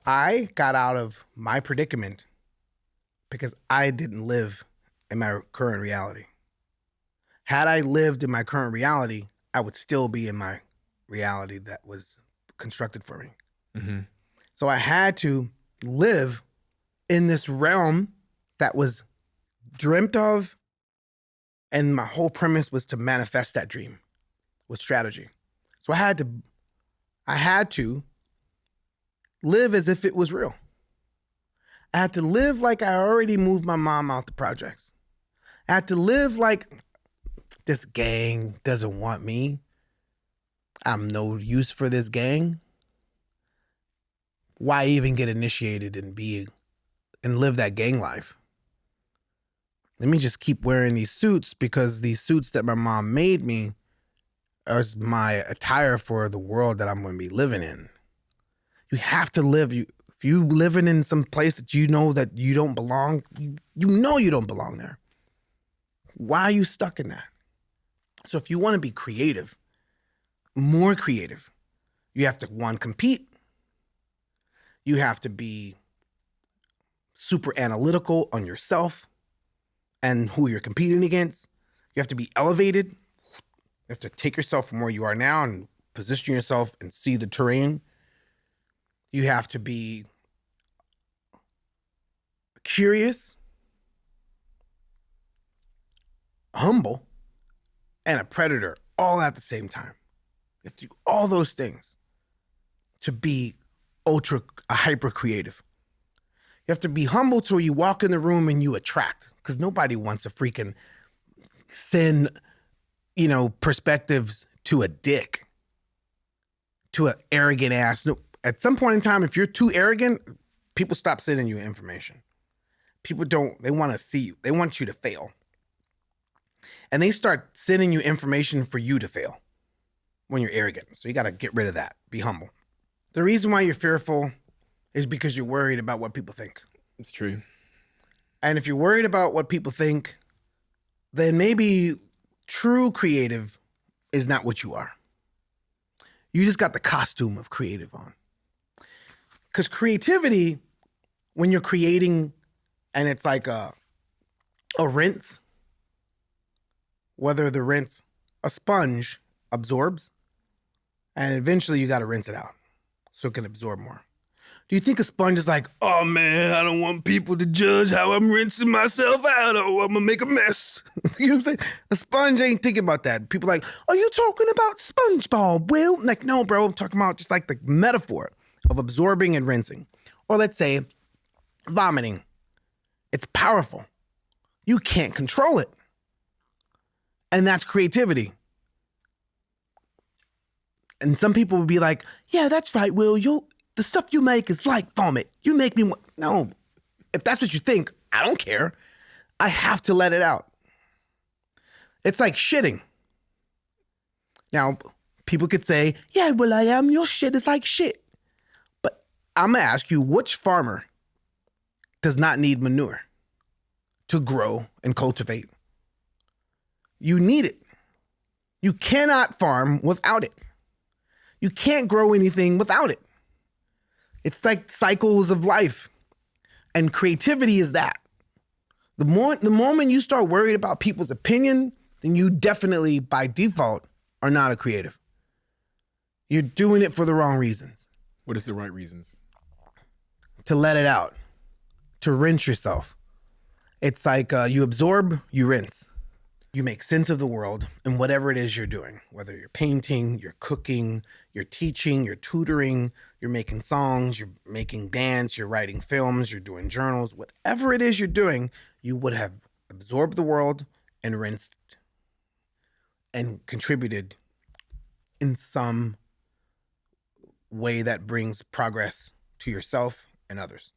I got out of my predicament because I didn't live in my current reality. Had I lived in my current reality, I would still be in my reality that was constructed for me. Mm-hmm. So I had to live in this realm that was dreamt of, and my whole premise was to manifest that dream with strategy. So I had to live as if it was real. I had to live like I already moved my mom out the projects. I had to live like this gang doesn't want me. I'm no use for this gang. Why even get initiated and live that gang life? Let me just keep wearing these suits because these suits that my mom made me are my attire for the world that I'm going to be living in. You have to live. If you living in some place that you know that you don't belong, you know you don't belong there. Why are you stuck in that? So if you want to be creative, more creative, you have to, one, compete. You have to be super analytical on yourself and who you're competing against. You have to be elevated. You have to take yourself from where you are now and position yourself and see the terrain. You have to be curious, humble, and a predator all at the same time. You have to do all those things to be hyper creative. You have to be humble to where you walk in the room and you attract, because nobody wants to freaking send, perspectives to a dick, to an arrogant ass. No, at some point in time, if you're too arrogant, people stop sending you information. People they want to see you. They want you to fail. And they start sending you information for you to fail when you're arrogant. So you got to get rid of that. Be humble. The reason why you're fearful is because you're worried about what people think. It's true. And if you're worried about what people think, then maybe true creative is not what you are. You just got the costume of creative on. Because creativity, when you're creating and it's like a rinse, whether the rinse, a sponge absorbs, and eventually you got to rinse it out so it can absorb more. Do you think a sponge is like, oh man, I don't want people to judge how I'm rinsing myself out, or I'm gonna make a mess? You know what I'm saying? A sponge ain't thinking about that. People are like, are you talking about SpongeBob, Will? Like, no, bro, I'm talking about just like the metaphor of absorbing and rinsing. Or let's say vomiting. It's powerful. You can't control it. And that's creativity. And some people would be like, yeah, that's right, Will. The stuff you make is like vomit. You make me no. If that's what you think, I don't care. I have to let it out. It's like shitting. Now, people could say, yeah, Will.i.am, your shit is like shit. But I'm going to ask you, which farmer does not need manure to grow and cultivate? You need it. You cannot farm without it. You can't grow anything without it. It's like cycles of life. And creativity is that. The moment you start worried about people's opinion, then you definitely, by default, are not a creative. You're doing it for the wrong reasons. What is the right reasons? To let it out. To rinse yourself. It's like you absorb, you rinse. You make sense of the world and whatever it is you're doing, whether you're painting, you're cooking, you're teaching, you're tutoring, you're making songs, you're making dance, you're writing films, you're doing journals, whatever it is you're doing, you would have absorbed the world and rinsed and contributed in some way that brings progress to yourself and others.